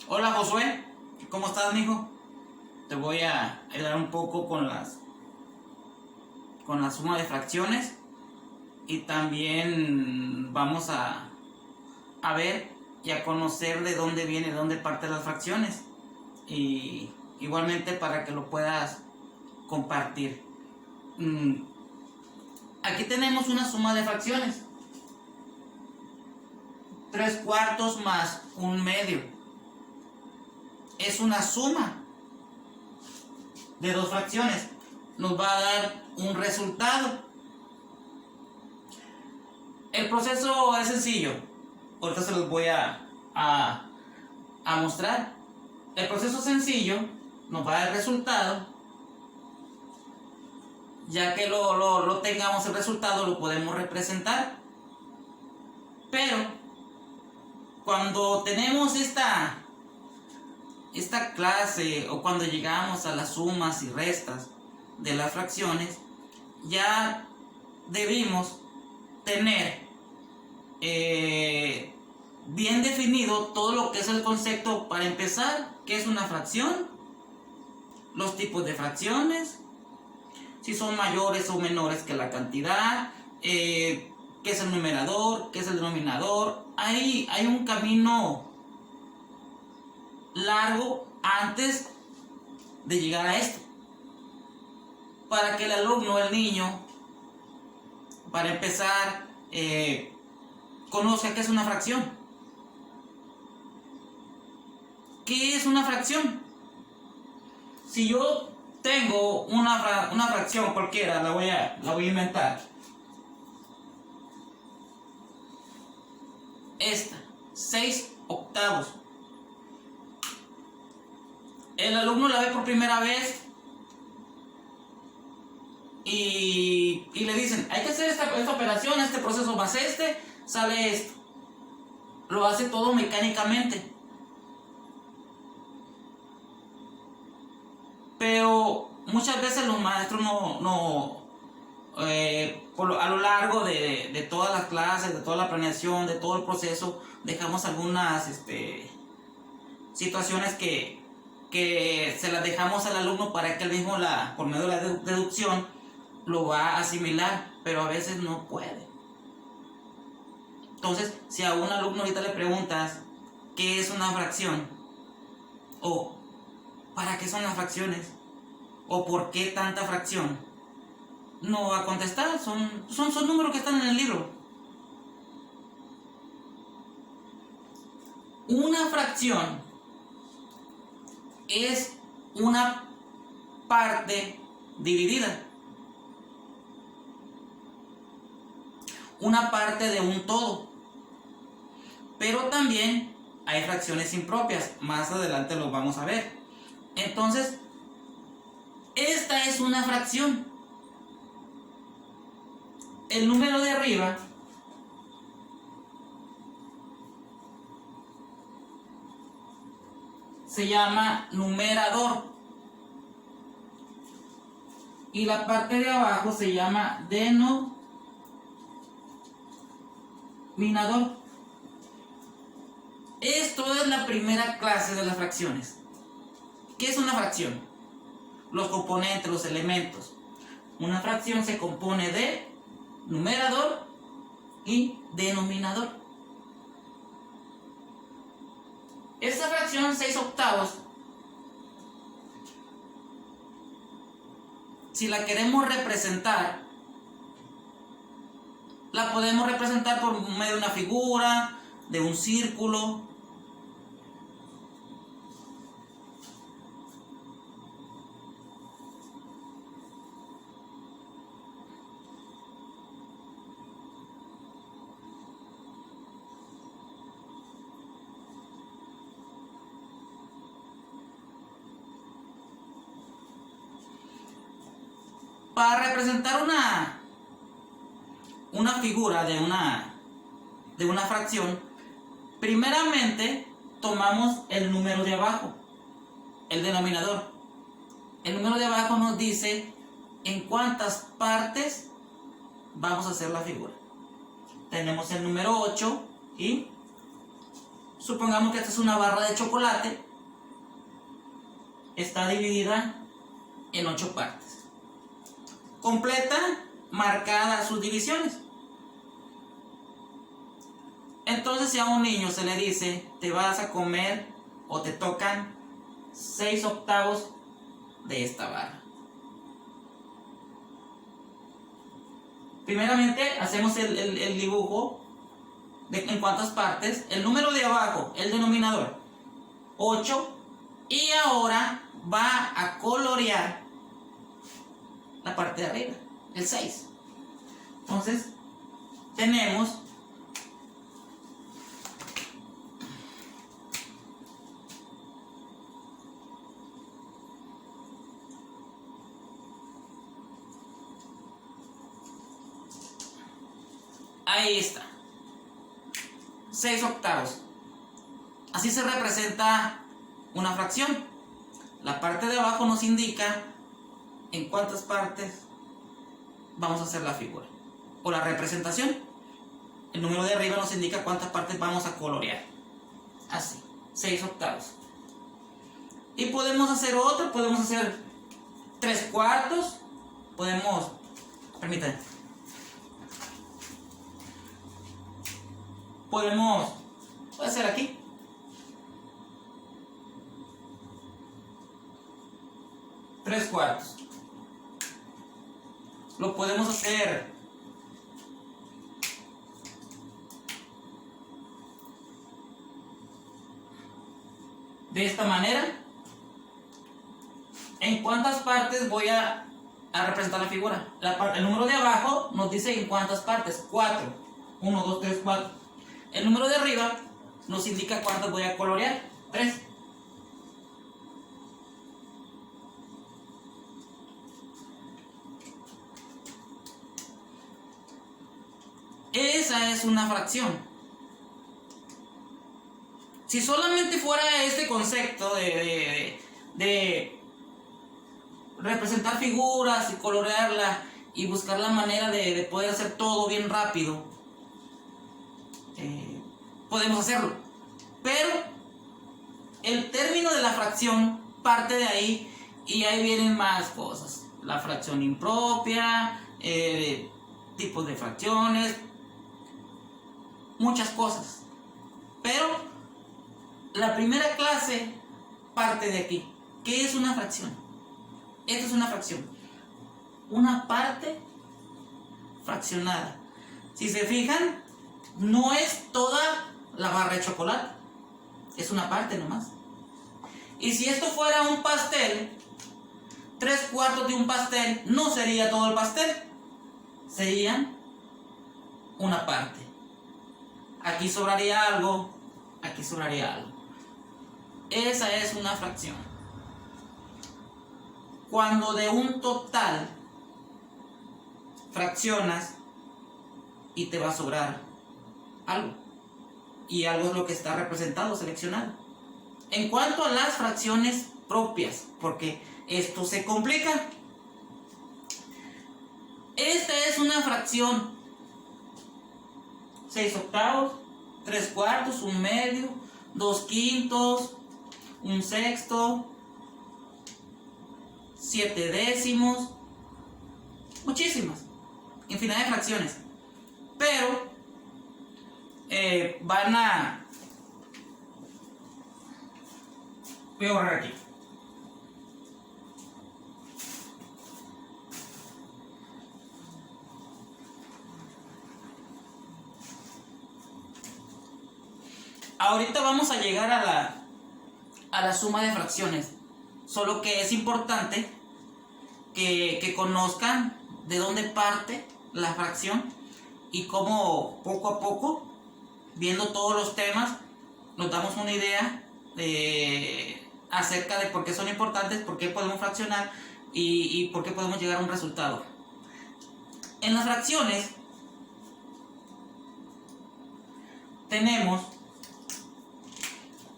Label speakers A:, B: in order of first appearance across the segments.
A: Hola Josué, ¿cómo estás, mijo? Te voy a ayudar un poco con la suma de fracciones y también vamos a ver y a conocer de dónde viene, de dónde parten las fracciones y igualmente para que lo puedas compartir. Aquí tenemos una suma de fracciones: 3/4 más 1/2. Es una suma de dos fracciones, nos va a dar un resultado. El proceso es sencillo, ahorita se los voy a mostrar. El proceso sencillo nos va a dar el resultado. Ya que lo tengamos el resultado, lo podemos representar. Pero cuando tenemos esta clase, o cuando llegamos a las sumas y restas de las fracciones, ya debimos tener bien definido todo lo que es el concepto. Para empezar, ¿qué es una fracción? Los tipos de fracciones, si son mayores o menores que la cantidad, qué es el numerador, qué es el denominador. Hay un camino largo antes de llegar a esto, para que el alumno, el niño, para empezar, conozca qué es una fracción. ¿Qué es una fracción? Si yo tengo una fracción cualquiera, la voy a inventar. Esta, 6/8. El alumno la ve por primera vez y le dicen, hay que hacer esta operación, este proceso más sale esto. Lo hace todo mecánicamente. Pero muchas veces los maestros a lo largo de todas las clases, de toda la planeación, de todo el proceso, dejamos algunas situaciones que se las dejamos al alumno para que él mismo, por medio de la deducción, lo va a asimilar, pero a veces no puede. Entonces, si a un alumno ahorita le preguntas qué es una fracción, o para qué son las fracciones, o por qué tanta fracción, no va a contestar. Son números que están en el libro. Una fracción es una parte dividida, una parte de un todo. Pero también hay fracciones impropias, más adelante lo vamos a ver. Entonces, esta es una fracción. El número de arriba se llama numerador y la parte de abajo se llama denominador. Esto es la primera clase de las fracciones. ¿Qué es una fracción? Los componentes, los elementos. Una fracción se compone de numerador y denominador. Esta fracción 6/8, si la queremos representar, la podemos representar por medio de una figura, de un círculo. Para representar una figura de una fracción, primeramente tomamos el número de abajo, el denominador. El número de abajo nos dice en cuántas partes vamos a hacer la figura. Tenemos el número 8 y Supongamos que esta es una barra de chocolate. Está dividida en 8 partes. Completa, marcada sus divisiones. Entonces, si a un niño se le dice, te vas a comer o te tocan 6/8 de esta barra. Primeramente, hacemos el dibujo de en cuántas partes. El número de abajo, el denominador, 8. Y ahora va a colorear la parte de arriba, el 6. Entonces, tenemos ahí está, 6/8. Así se representa una fracción. La parte de abajo nos indica en cuántas partes vamos a hacer la figura o la representación. El número de arriba nos indica cuántas partes vamos a colorear. Así, 6/8. Y podemos hacer otro, podemos hacer 3/4. Podemos, permítanme, puede ser aquí. Tres cuartos. Lo podemos hacer de esta manera. ¿En cuántas partes voy a representar la figura? El número de abajo nos dice en cuántas partes. 4. 1, 2, 3, 4. El número de arriba nos indica cuántas voy a colorear. 3. Esa es una fracción. Si solamente fuera este concepto de representar figuras y colorearla y buscar la manera de poder hacer todo bien rápido, podemos hacerlo. Pero el término de la fracción parte de ahí y ahí vienen más cosas. La fracción impropia, tipos de fracciones, muchas cosas. Pero la primera clase parte de aquí. ¿Qué es una fracción? Esto es una fracción. Una parte fraccionada. Si se fijan, no es toda la barra de chocolate. Es una parte nomás. Y si esto fuera un pastel, 3/4 de un pastel no sería todo el pastel. Serían una parte. Aquí sobraría algo, aquí sobraría algo. Esa es una fracción. Cuando de un total fraccionas y te va a sobrar algo. Y algo es lo que está representado, seleccionado. En cuanto a las fracciones propias, porque esto se complica. Esta es una fracción. 6/8, 3/4, 1/2, 2/5, 1/6, 7/10, muchísimas, infinidad de fracciones, pero voy a borrar aquí. Ahorita vamos a llegar a la suma de fracciones. Solo que es importante que conozcan de dónde parte la fracción y cómo poco a poco, viendo todos los temas, nos damos una idea acerca de por qué son importantes, por qué podemos fraccionar y por qué podemos llegar a un resultado. En las fracciones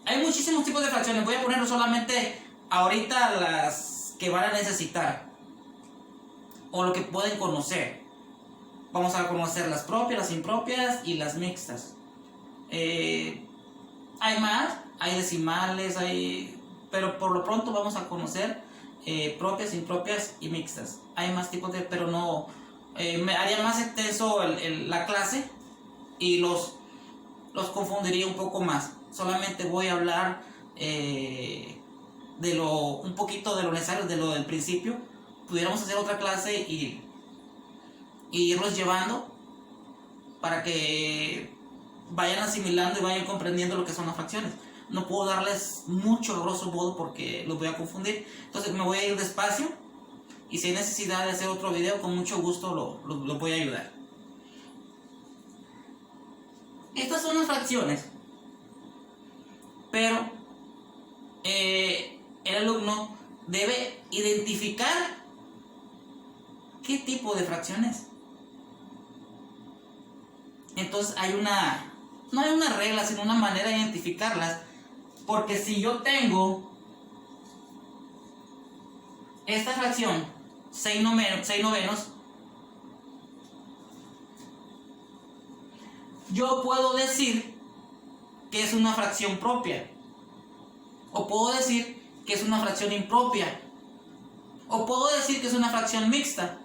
A: hay muchísimos tipos de fracciones. Voy a poner solamente ahorita las que van a necesitar o lo que pueden conocer. Vamos a conocer las propias, las impropias y las mixtas. Hay Hay más, hay decimales, pero por lo pronto vamos a conocer propias, impropias y mixtas. Hay más tipos pero no, me haría más extenso la clase y los confundiría un poco más. Solamente voy a hablar un poquito de lo necesario, de lo del principio. Pudiéramos hacer otra clase y irlos llevando para que vayan asimilando y vayan comprendiendo lo que son las fracciones. No puedo darles mucho a grosso modo porque los voy a confundir. Entonces me voy a ir despacio y si hay necesidad de hacer otro video, con mucho gusto lo voy a ayudar. Estas son las fracciones, pero el alumno debe identificar qué tipo de fracción es. Entonces no hay una regla, sino una manera de identificarlas. Porque si yo tengo esta fracción, 6 novenos, yo puedo decir que es una fracción propia. O puedo decir que es una fracción impropia. O puedo decir que es una fracción mixta.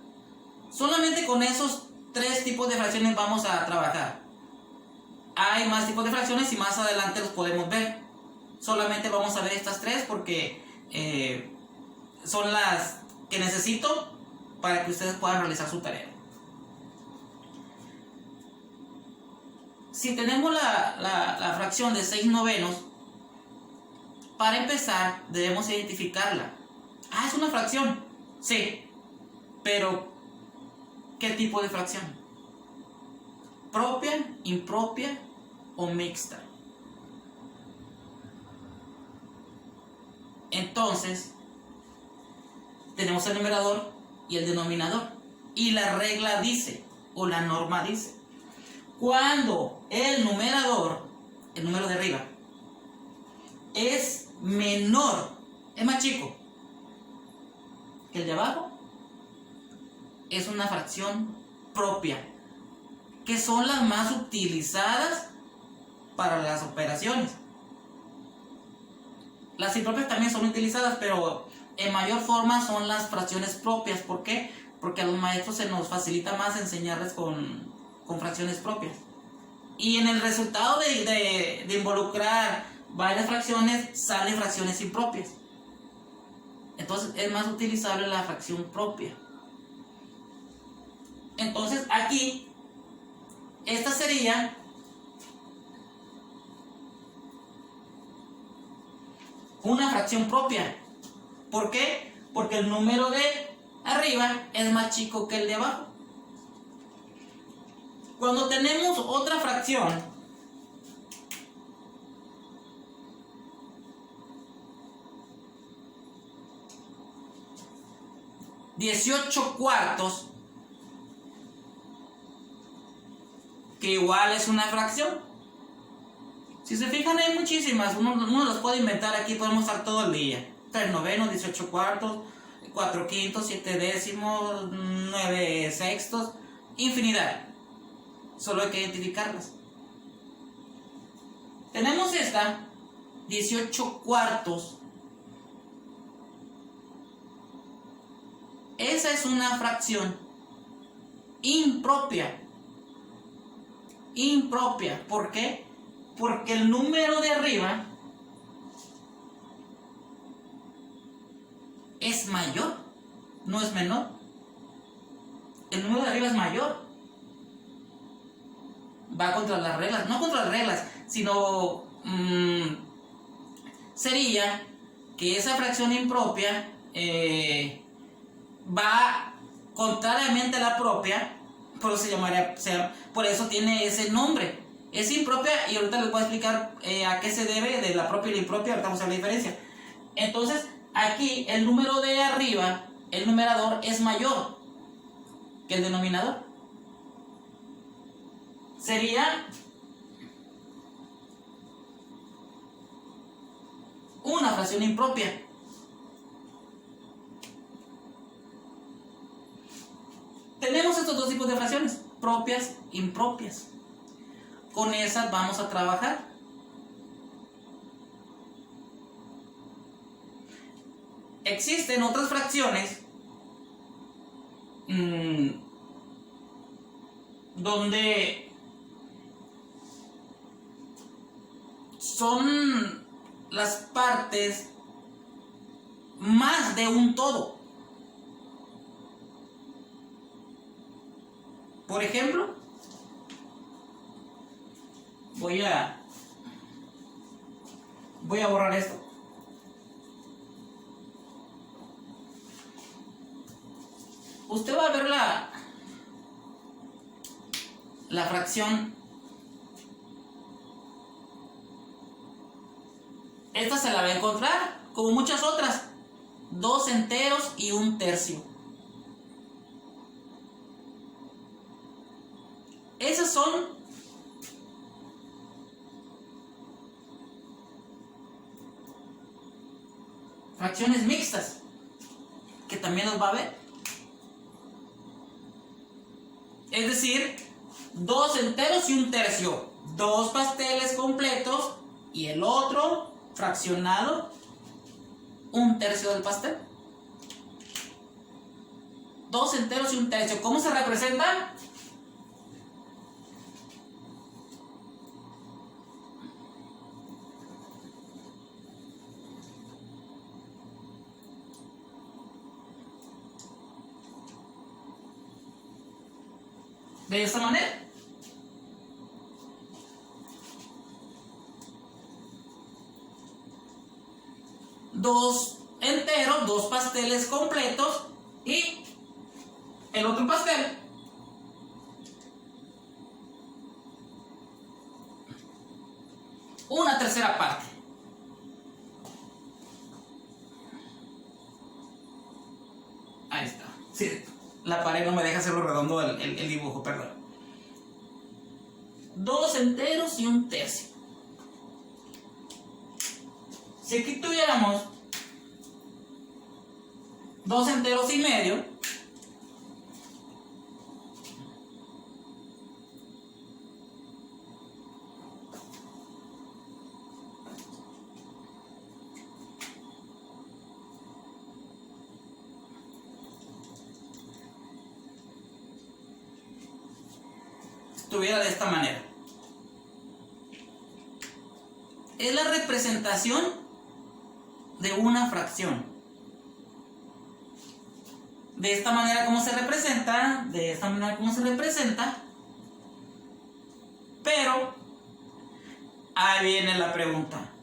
A: Solamente con esos 3 tipos de fracciones vamos a trabajar. Hay más tipos de fracciones y más adelante los podemos ver. Solamente vamos a ver estas 3 porque son las que necesito para que ustedes puedan realizar su tarea. Si tenemos la fracción de 6 novenos, para empezar debemos identificarla. ¿Es una fracción? Sí, pero ¿qué tipo de fracción? ¿Propia, impropia o mixta? Entonces, tenemos el numerador y el denominador. Y la regla dice, o la norma dice, cuando el numerador, el número de arriba, es menor, es más chico que el de abajo, es una fracción propia, que son las más utilizadas para las operaciones. Las impropias también son utilizadas, pero en mayor forma son las fracciones propias. ¿Por qué? Porque a los maestros se nos facilita más enseñarles con fracciones propias. Y en el resultado de involucrar varias fracciones, salen fracciones impropias. Entonces es más utilizable la fracción propia. Entonces aquí, esta sería una fracción propia. ¿Por qué? Porque el número de arriba es más chico que el de abajo. Cuando tenemos otra fracción, (18 cuartos), que igual es una fracción. Si se fijan, hay muchísimas. Uno las puede inventar. Aquí podemos estar todo el día. 3 novenos, 18 cuartos, 4 quintos, 7 décimos, 9 sextos, infinidad. Solo hay que identificarlas. Tenemos esta, 18 cuartos. Esa es una fracción impropia. Impropia. ¿Por qué? Porque el número de arriba es mayor, no es menor. El número de arriba es mayor. Va contra las reglas, no contra las reglas, sino sería que esa fracción impropia va contrariamente a la propia, por eso tiene ese nombre. Es impropia y ahorita les voy a explicar a qué se debe de la propia y la impropia. Ahorita vamos a ver la diferencia. Entonces, aquí el número de arriba, el numerador, es mayor que el denominador. Sería una fracción impropia. Tenemos estos dos tipos de fracciones, propias e impropias. Con esas vamos a trabajar. existen otras fracciones donde son las partes más de un todo. Por ejemplo, voy a borrar esto. Usted va a ver la fracción. Esta se la va a encontrar como muchas otras: 2 enteros y 1/3. Esas son fracciones mixtas, que también los va a ver. Es decir, 2 enteros y 1/3. 2 pasteles completos y el otro fraccionado, 1/3 del pastel. 2 enteros y 1/3. ¿Cómo se representa? De esta manera. Dos enteros, 2 pasteles completos y el otro pastel. Una tercera parte. Ahí está. Sí, la pared no me deja hacerlo redondo el dibujo, perdón. 2 enteros y 1/3. Si aquí tuviéramos 2 enteros y medio, estuviera de esta manera. Es la representación de una fracción. De esta manera como se representa, de esta manera como se representa. Pero ahí viene la pregunta: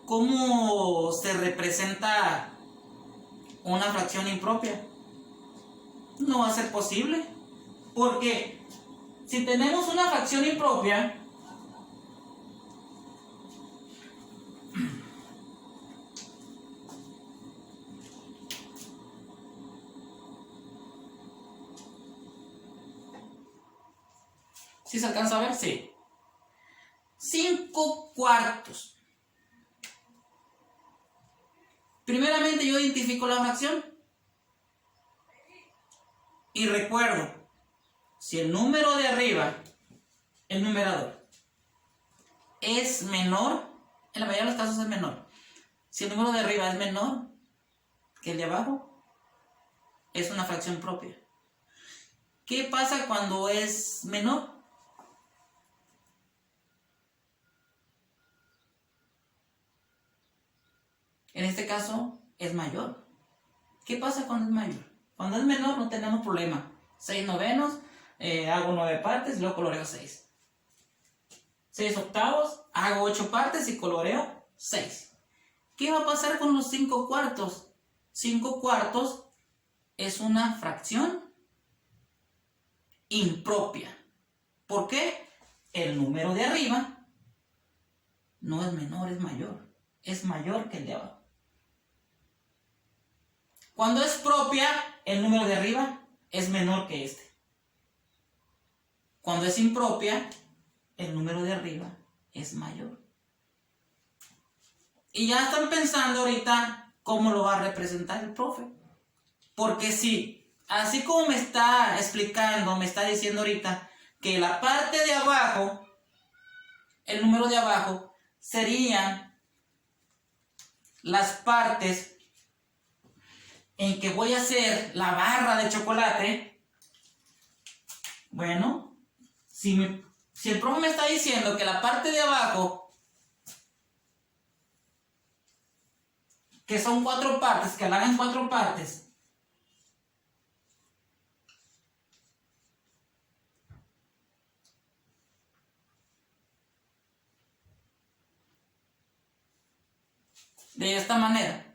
A: ¿cómo se representa una fracción impropia? No va a ser posible, porque si tenemos una fracción impropia, ¿sí se alcanza a ver? Sí. 5/4. Primeramente yo identifico la fracción y recuerdo, si el número de arriba, el numerador, es menor, en la mayoría de los casos es menor. Si el número de arriba es menor que el de abajo, es una fracción propia. ¿Qué pasa cuando es menor? En este caso es mayor. ¿Qué pasa cuando es mayor? Cuando es menor no tenemos problema. 6/9, hago 9 partes y luego coloreo 6. 6/8, hago 8 partes y coloreo 6. ¿Qué va a pasar con los 5/4? 5/4 es una fracción impropia. ¿Por qué? El número de arriba no es menor, es mayor. Es mayor que el de abajo. Cuando es propia, el número de arriba es menor que este. Cuando es impropia, el número de arriba es mayor. Y ya están pensando ahorita cómo lo va a representar el profe. Porque si, así como me está explicando, me está diciendo ahorita que la parte de abajo, el número de abajo, sería las partes en que voy a hacer la barra de chocolate, bueno, si el profe me está diciendo que la parte de abajo, que son 4 partes, que la hagan 4 partes, de esta manera,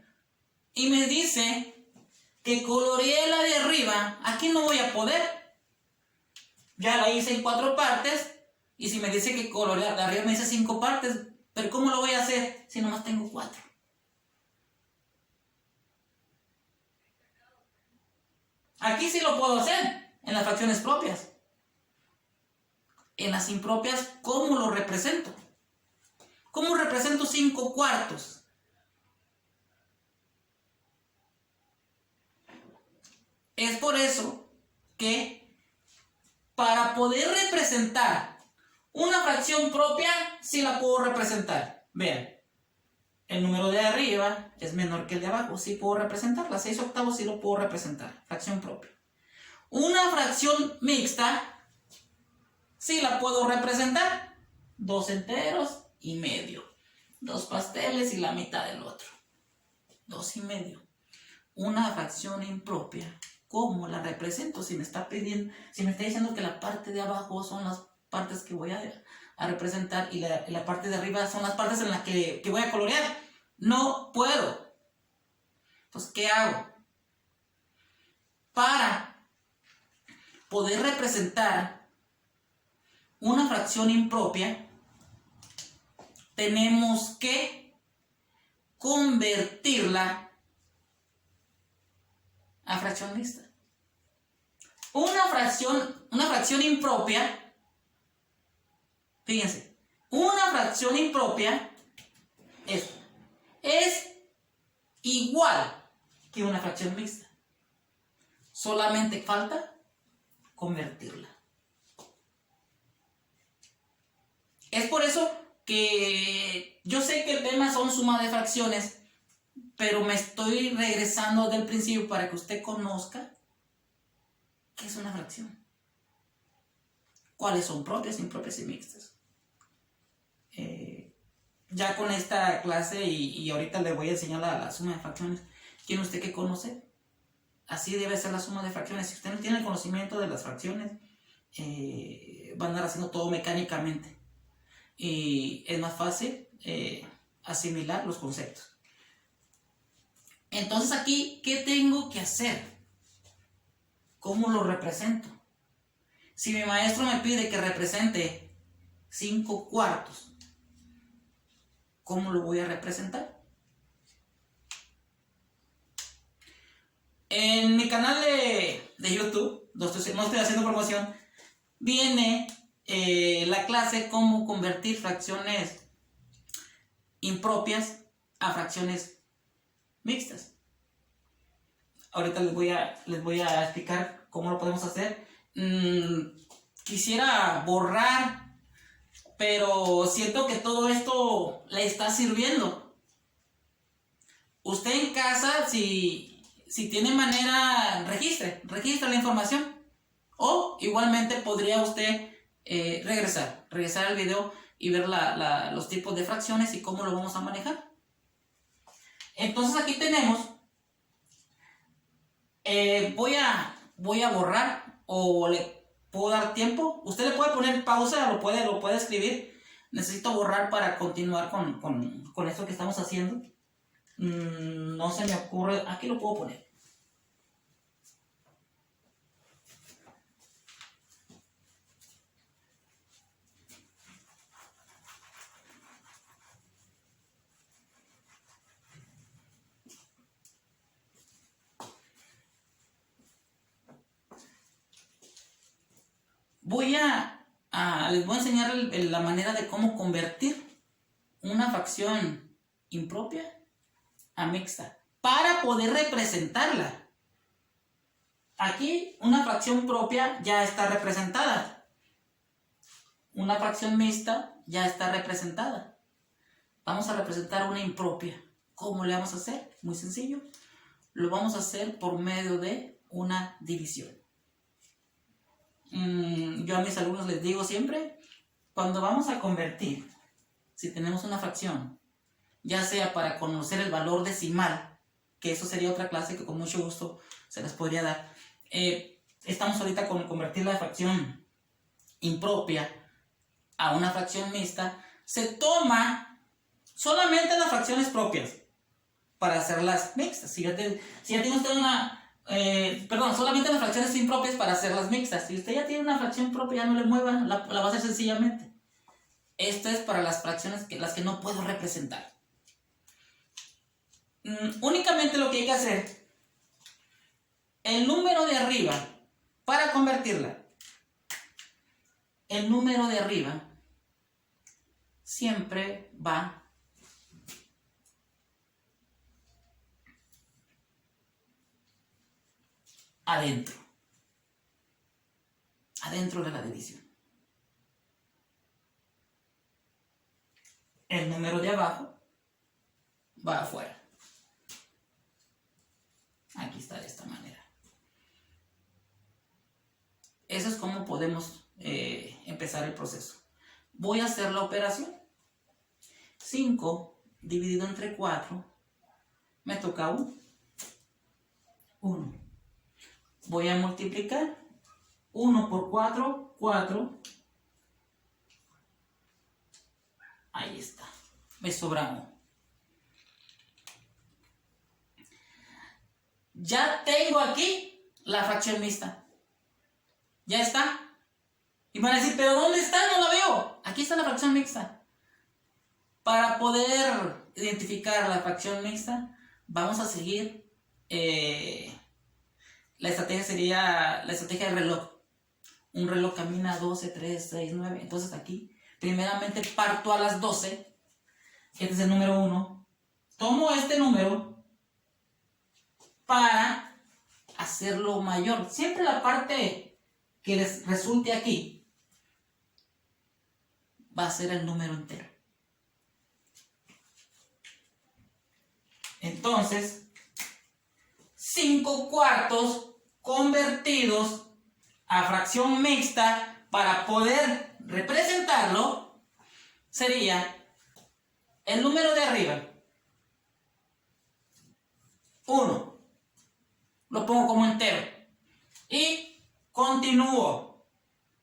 A: y me dice que coloreé la de arriba, aquí no voy a poder, ya la hice en 4 partes, y si me dice que coloreé de arriba me dice 5 partes, pero ¿cómo lo voy a hacer si nomás tengo 4? Aquí sí lo puedo hacer, en las fracciones propias. En las impropias, ¿cómo lo represento? ¿Cómo represento 5 cuartos? Es por eso que para poder representar una fracción propia, sí la puedo representar. Vean, el número de arriba es menor que el de abajo, sí puedo representarla. 6 octavos sí lo puedo representar, fracción propia. Una fracción mixta, sí la puedo representar. 2 enteros y medio. 2 pasteles y la mitad del otro. 2 y medio. Una fracción impropia, ¿cómo la represento? Si me está diciendo que la parte de abajo son las partes que voy a representar y la parte de arriba son las partes en las que voy a colorear. No puedo. Pues, ¿qué hago? Para poder representar una fracción impropia, tenemos que convertirla a fracción mixta. Una fracción impropia, fíjense, una fracción impropia es igual que una fracción mixta. Solamente falta convertirla. Es por eso que yo sé que el tema son suma de fracciones, pero me estoy regresando del principio para que usted conozca qué es una fracción. Cuáles son propias, impropias y mixtas. Ya con esta clase y ahorita le voy a enseñar la suma de fracciones, tiene usted que conocer. Así debe ser la suma de fracciones. Si usted no tiene el conocimiento de las fracciones, va a andar haciendo todo mecánicamente. Y es más fácil asimilar los conceptos. Entonces aquí, ¿qué tengo que hacer? ¿Cómo lo represento? Si mi maestro me pide que represente 5 cuartos, ¿cómo lo voy a representar? En mi canal de YouTube, no estoy haciendo promoción, viene la clase cómo convertir fracciones impropias a fracciones mixtas. Ahorita les voy a explicar cómo lo podemos hacer. Quisiera borrar, pero siento que todo esto le está sirviendo. Usted en casa, si tiene manera, registra la información. O igualmente podría usted regresar al video y ver los tipos de fracciones y cómo lo vamos a manejar. Entonces aquí tenemos, voy a borrar o le puedo dar tiempo. Usted le puede poner pausa, lo puede escribir. Necesito borrar para continuar con esto que estamos haciendo. No se me ocurre, aquí lo puedo poner. Les voy a enseñar la manera de cómo convertir una fracción impropia a mixta para poder representarla. Aquí una fracción propia ya está representada. Una fracción mixta ya está representada. Vamos a representar una impropia. ¿Cómo le vamos a hacer? Muy sencillo. Lo vamos a hacer por medio de una división. Yo a mis alumnos les digo siempre, cuando vamos a convertir, si tenemos una fracción, ya sea para conocer el valor decimal, que eso sería otra clase que con mucho gusto se les podría dar. Estamos ahorita con convertir la fracción impropia a una fracción mixta. Se toma solamente las fracciones propias para hacerlas mixtas. Si ya tiene usted solamente las fracciones impropias para hacerlas mixtas. Si usted ya tiene una fracción propia, ya no le mueva, la va a hacer sencillamente. Esto es para las fracciones las que no puedo representar. Únicamente lo que hay que hacer, el número de arriba, para convertirla, el número de arriba siempre va adentro de la división. El número de abajo va afuera. Aquí está de esta manera. Eso es como podemos empezar el proceso. Voy a hacer la operación. 5 dividido entre 4 me toca 1. Voy a multiplicar 1 por 4, 4. Ahí está. Me sobra 1. Ya tengo aquí la fracción mixta. Ya está. Y van a decir, ¿pero dónde está? No la veo. Aquí está la fracción mixta. Para poder identificar la fracción mixta, vamos a seguir. La estrategia sería la estrategia del reloj. Un reloj camina 12, 3, 6, 9. Entonces aquí, primeramente parto a las 12. Este es el número 1. Tomo este número para hacerlo mayor. Siempre la parte que les resulte aquí va a ser el número entero. Entonces, 5 cuartos convertidos a fracción mixta para poder representarlo sería el número de arriba, 1. Lo pongo como entero. Y continúo.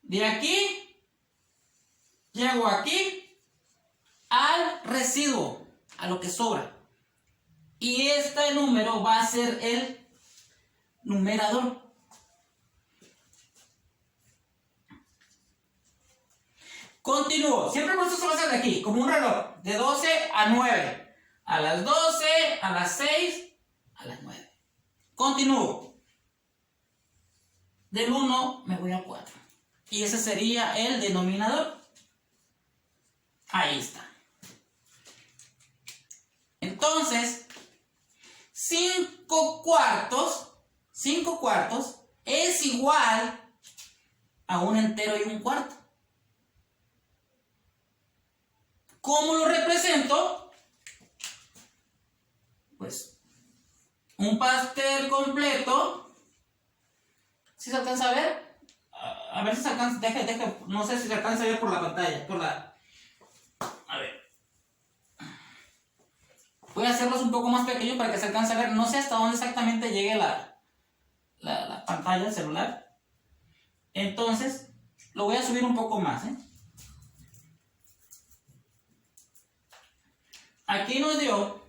A: De aquí, llego aquí al residuo, a lo que sobra. Y este número va a ser el numerador. Continúo. Siempre el proceso va a ser de aquí, como un reloj. De 12 a 9. A las 12, a las 6, a las 9. Continúo. Del 1 me voy a 4. Y ese sería el denominador. Ahí está. Entonces, 5 cuartos es igual a un entero y un cuarto. ¿Cómo lo represento? Pues un pastel completo. ¿Sí se alcanza a ver? A ver si se alcanza. Deja, no sé si se alcanza a ver por la pantalla. A ver. Voy a hacerlos un poco más pequeños para que se alcance a ver. No sé hasta dónde exactamente llegue la pantalla del celular. Entonces, lo voy a subir un poco más, Aquí nos dio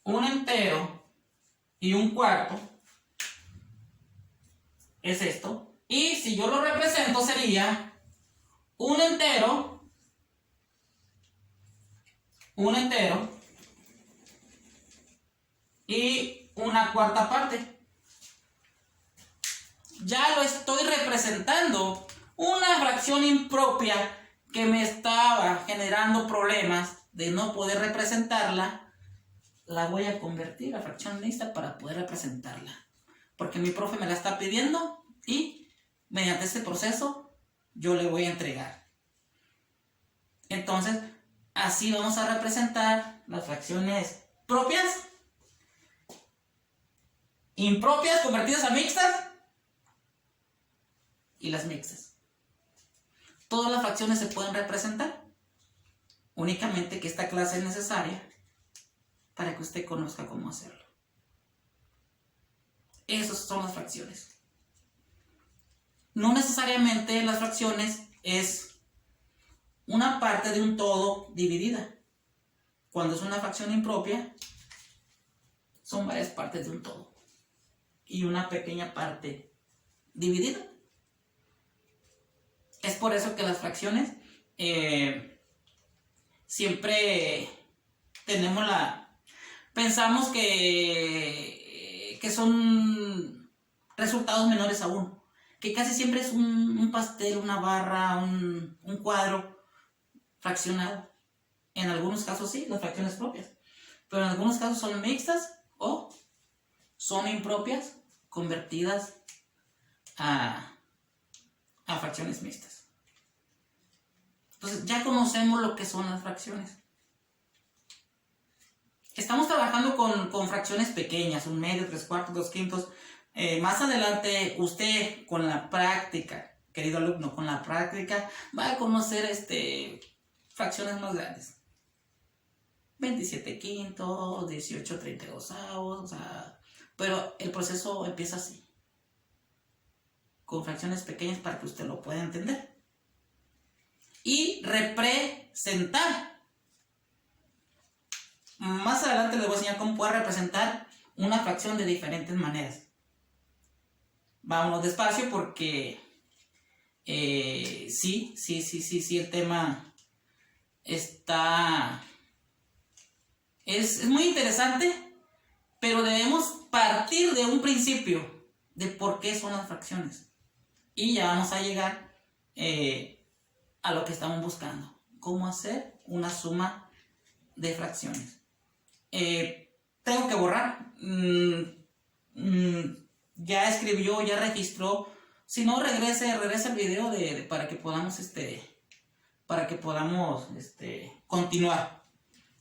A: un entero y un cuarto. Es esto. Y si yo lo represento sería un entero y una cuarta parte. Ya lo estoy representando. Una fracción impropia que me estaba generando problemas de no poder representarla, la voy a convertir a fracción mixta para poder representarla. Porque mi profe me la está pidiendo y mediante este proceso yo le voy a entregar. Entonces, Así vamos a representar las fracciones propias, impropias convertidas a mixtas y las mixtas. Todas las fracciones se pueden representar, únicamente que esta clase es necesaria para que usted conozca cómo hacerlo. Esas son las fracciones. No necesariamente las fracciones es una parte de un todo dividida. Cuando es una fracción impropia, son varias partes de un todo y una pequeña parte dividida. Es por eso que las fracciones siempre tenemos pensamos que son resultados menores a 1, que casi siempre es un pastel, una barra, un cuadro fraccionado. En algunos casos sí, las fracciones propias, pero en algunos casos son mixtas o son impropias convertidas a fracciones mixtas. Entonces ya conocemos lo que son las fracciones. Estamos trabajando con fracciones pequeñas, 1/2, 3/4, 2/5. Más adelante usted con la práctica, querido alumno, con la práctica va a conocer fracciones más grandes. 27/5, 18/32, o sea, pero el proceso empieza así, con fracciones pequeñas para que usted lo pueda entender. Y representar. Más adelante les voy a enseñar cómo puedo representar una fracción de diferentes maneras. Vámonos despacio porque sí, el tema es muy interesante, pero debemos partir de un principio de por qué son las fracciones. Y ya vamos a llegar a lo que estamos buscando, cómo hacer una suma de fracciones. Tengo que borrar. Ya escribió, ya registró. Si no, regrese el video para que podamos continuar.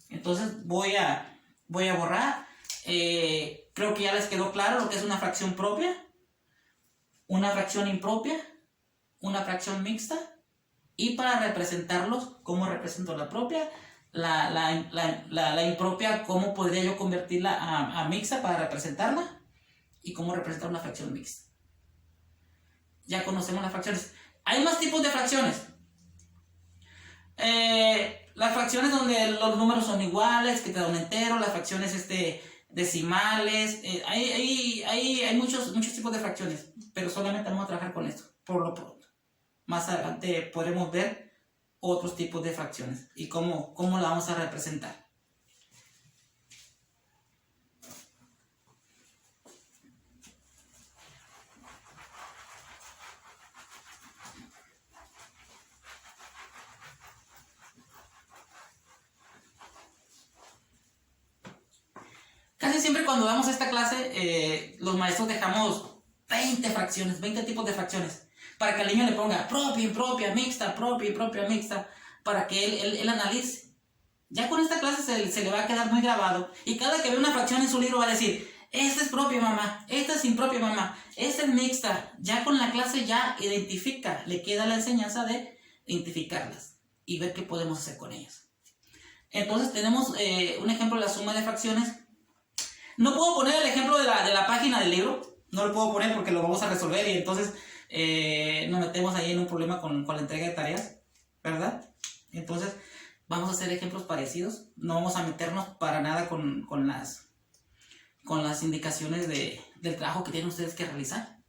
A: Entonces voy a borrar. Creo que ya les quedó claro lo que es una fracción propia, una fracción impropia, una fracción mixta. Y para representarlos, ¿cómo represento la propia? La impropia, ¿cómo podría yo convertirla a mixta para representarla? Y cómo representar una fracción mixta. Ya conocemos las fracciones. Hay más tipos de fracciones. Las fracciones donde los números son iguales, que te da un entero, las fracciones decimales. Hay muchos tipos de fracciones, pero solamente vamos a trabajar con esto, por lo pronto. Más adelante podremos ver otros tipos de fracciones y cómo la vamos a representar. Casi siempre cuando damos esta clase, los maestros dejamos 20 fracciones, 20 tipos de fracciones, para que el niño le ponga propia, impropia, mixta, propia, impropia, mixta, para que él analice. Ya con esta clase se le va a quedar muy grabado, y cada que ve una fracción en su libro va a decir, esta es propia mamá, esta es impropia mamá, esta es mixta. Ya con la clase ya identifica, le queda la enseñanza de identificarlas y ver qué podemos hacer con ellas. Entonces tenemos un ejemplo de la suma de fracciones. No puedo poner el ejemplo de la página del libro, no lo puedo poner porque lo vamos a resolver y entonces nos metemos ahí en un problema con la entrega de tareas, ¿verdad? Entonces vamos a hacer ejemplos parecidos, no vamos a meternos para nada con las indicaciones del trabajo que tienen ustedes que realizar.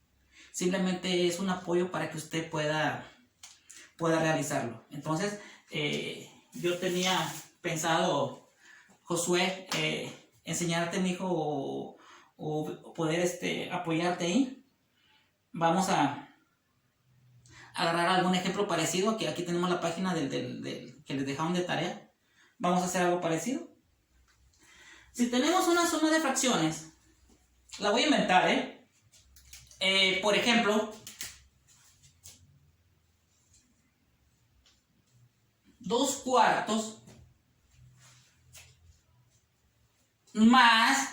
A: Simplemente es un apoyo para que usted pueda realizarlo. Entonces yo tenía pensado, Josué, enseñarte, mijo, o poder apoyarte ahí. Vamos a agarrar algún ejemplo parecido. Aquí tenemos la página del que les dejaron de tarea. Vamos a hacer algo parecido. Si tenemos una suma de fracciones, la voy a inventar, por ejemplo, 2/4 más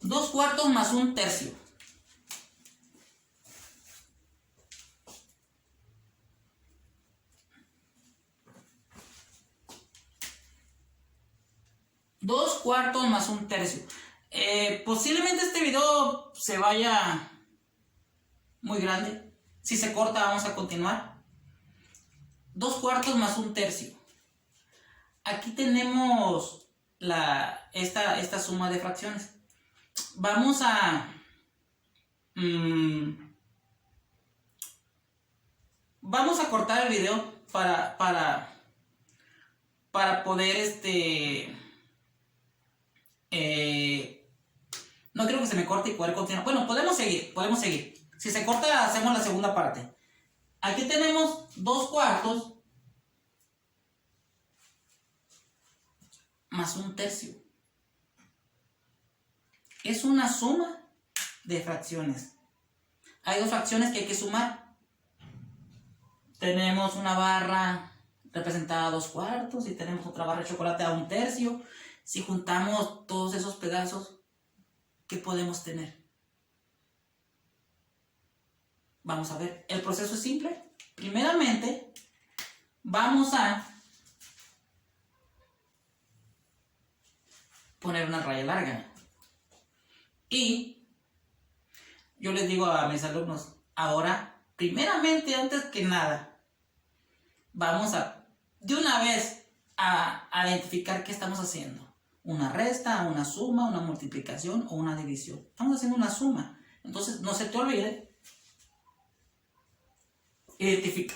A: dos cuartos más un tercio. Dos cuartos más un tercio. Posiblemente este video se vaya muy grande. Si se corta, vamos a continuar. Dos cuartos más un tercio. Aquí tenemos esta suma de fracciones. Vamos a vamos a cortar el video para poder no quiero que se me corte y poder continuar. Bueno, podemos seguir. Si se corta, hacemos la segunda parte. Aquí tenemos dos cuartos más un tercio. Es una suma de fracciones. Hay dos fracciones que hay que sumar. Tenemos una barra representada a dos cuartos y tenemos otra barra de chocolate a un tercio. Si juntamos todos esos pedazos, ¿qué podemos tener? Vamos a ver, el proceso es simple. Primeramente, vamos a poner una raya larga. Y yo les digo a mis alumnos, ahora, primeramente, antes que nada, vamos a, de una vez, a identificar qué estamos haciendo. Una resta, una suma, una multiplicación o una división. Estamos haciendo una suma. Entonces, no se te olvide, identifica.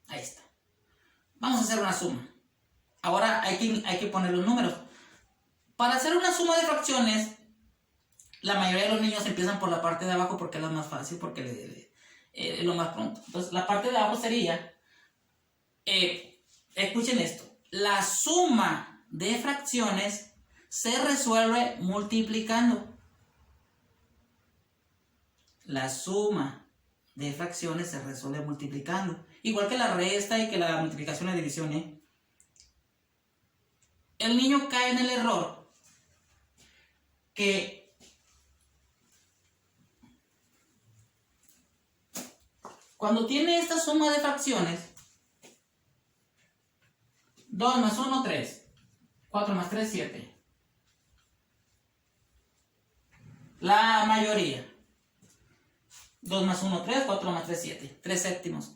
A: Ahí está. Vamos a hacer una suma. Ahora hay que poner los números. Para hacer una suma de fracciones, la mayoría de los niños empiezan por la parte de abajo porque es la más fácil, porque es lo más pronto. Entonces, la parte de abajo sería, escuchen esto, la suma de fracciones se resuelve multiplicando. La suma de fracciones se resuelve multiplicando. Igual que la resta y que la multiplicación y la división, El niño cae en el error que cuando tiene esta suma de fracciones, 2 más 1, 3, 4 más 3, 7. La mayoría. 2 más 1, 3, 4 más 3, 7. 3 séptimos.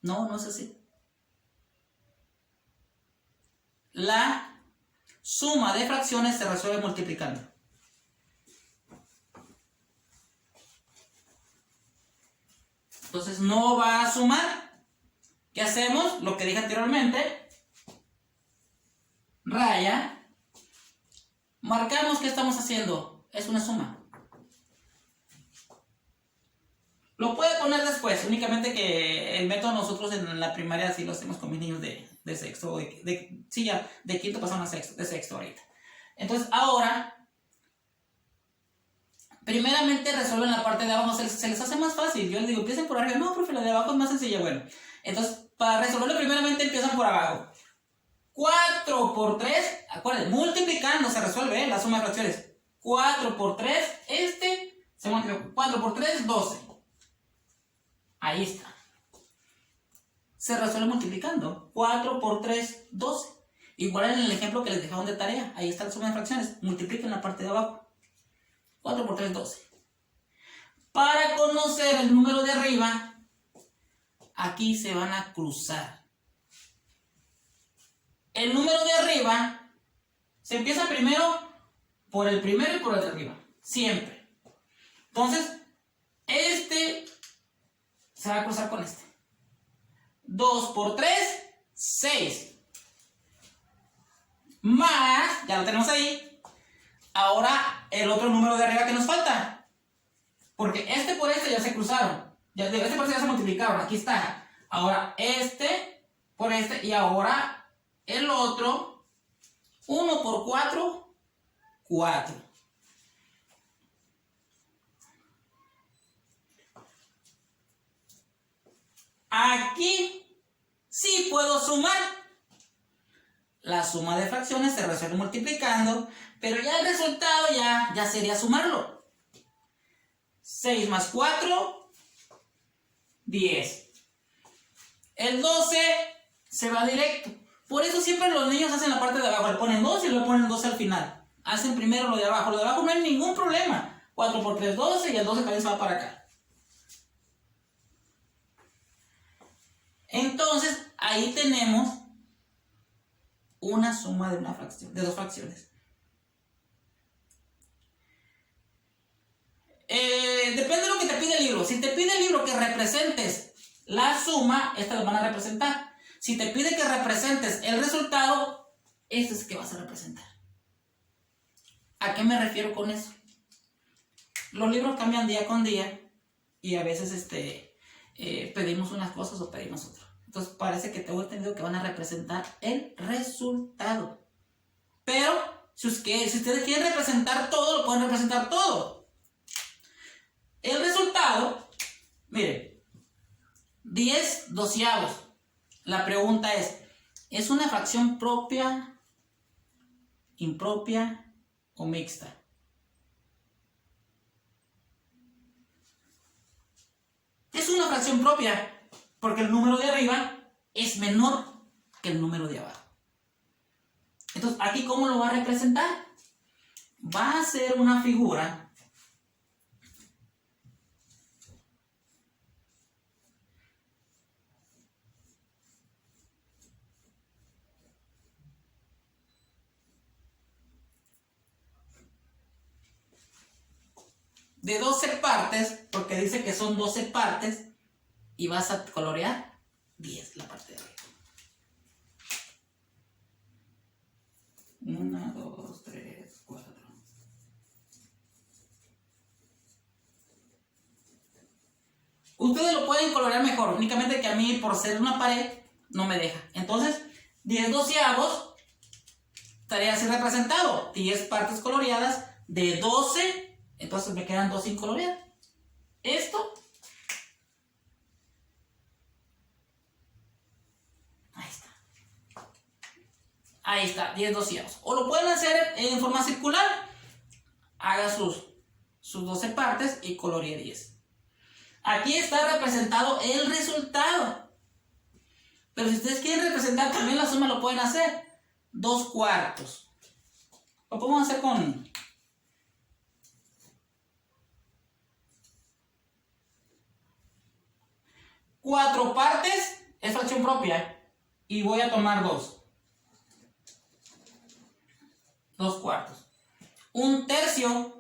A: No, no es así. La suma de fracciones se resuelve multiplicando. Entonces no va a sumar. ¿Qué hacemos? Lo que dije anteriormente. Raya. Marcamos qué estamos haciendo. Es una suma. Lo puede poner después. Únicamente que el método nosotros en la primaria sí lo hacemos con mis niños de sexto. De quinto pasamos a sexto. De sexto ahorita. Entonces ahora, primeramente resuelven la parte de abajo, se les hace más fácil. Yo les digo, empiecen por arriba. No, profe, la de abajo es más sencilla. Bueno, entonces para resolverlo primeramente empiezan por abajo. 4 por 3, acuérdense, multiplicando se resuelve la suma de fracciones. 4 por 3, se multiplica. 4 por 3, 12. Ahí está. Se resuelve multiplicando. 4 por 3, 12. Igual en el ejemplo que les dejaron de tarea. Ahí está la suma de fracciones. Multipliquen la parte de abajo. 4 por 3, 12. Para conocer el número de arriba, aquí se van a cruzar. El número de arriba se empieza primero por el primero y por el de arriba. Siempre. Entonces, se va a cruzar con este. 2 por 3, 6. Más, ya lo tenemos ahí. Ahora, el otro número de arriba que nos falta. Porque este por este ya se cruzaron. Este por este ya se multiplicaron. Aquí está. Ahora este por este y ahora el otro. 1 por 4, 4. Aquí sí puedo sumar. La suma de fracciones se resuelve multiplicando, pero ya el resultado ya sería sumarlo. 6 más 4, 10. El 12 se va directo. Por eso siempre los niños hacen la parte de abajo, le ponen 2 y le ponen 12 al final. Hacen primero lo de abajo. Lo de abajo no hay ningún problema. 4 por 3, 12 y el 12 también se va para acá. Entonces, ahí tenemos una suma de una fracción, de dos fracciones. Depende de lo que te pide el libro. Si te pide el libro que representes la suma, esta la van a representar. Si te pide que representes el resultado, este es el que vas a representar. ¿A qué me refiero con eso? Los libros cambian día con día y a veces pedimos unas cosas o pedimos otras. Entonces parece que tengo entendido que van a representar el resultado. Pero si ustedes quieren representar todo, lo pueden representar todo. El resultado, miren, 10 doceavos. La pregunta ¿es una fracción propia, impropia o mixta? Es una fracción propia, porque el número de arriba es menor que el número de abajo. Entonces, ¿aquí cómo lo va a representar? Va a ser una figura de 12 partes, porque dice que son 12 partes, y vas a colorear 10, la parte de arriba. 1, 2, 3, 4. Ustedes lo pueden colorear mejor, únicamente que a mí, por ser una pared, no me deja. Entonces, 10 doceavos estaría así representado. 10 partes coloreadas de 12. Entonces me quedan 2 sin colorear. Esto. Ahí está. Ahí está, 10 doceavos. O lo pueden hacer en forma circular. Haga sus 12 partes y coloree 10. Aquí está representado el resultado. Pero si ustedes quieren representar también la suma, lo pueden hacer. 2 cuartos. Lo podemos hacer con 4 partes, es fracción propia. Y voy a tomar 2. 2 cuartos. 1 tercio.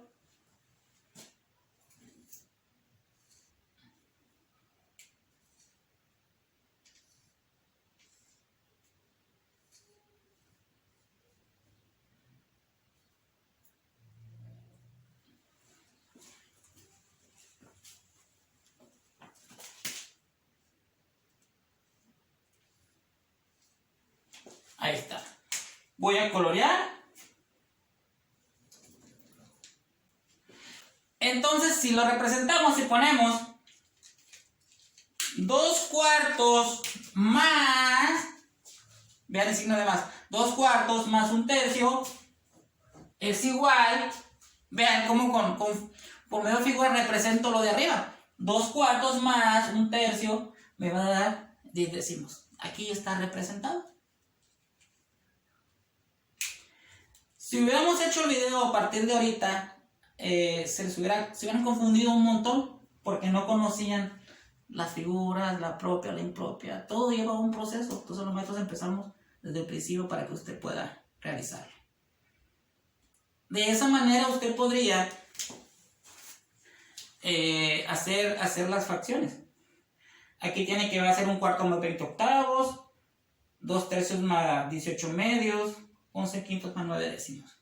A: Ahí está. Voy a colorear. Entonces, si lo representamos y ponemos 2 cuartos más, vean el signo de más, 2 cuartos más 1 tercio es igual, vean cómo por medio de figura represento lo de arriba. 2 cuartos más 1 tercio me va a dar 10 décimos. Aquí está representado. Si hubiéramos hecho el video a partir de ahorita, se hubieran confundido un montón porque no conocían las figuras, la propia, la impropia. Todo lleva un proceso. Entonces los maestros empezamos desde el principio para que usted pueda realizarlo. De esa manera usted podría hacer las fracciones. Aquí tiene que hacer 1 cuarto más 20 octavos, 2 tercios más 18 medios, 11 quintos más 9 décimos.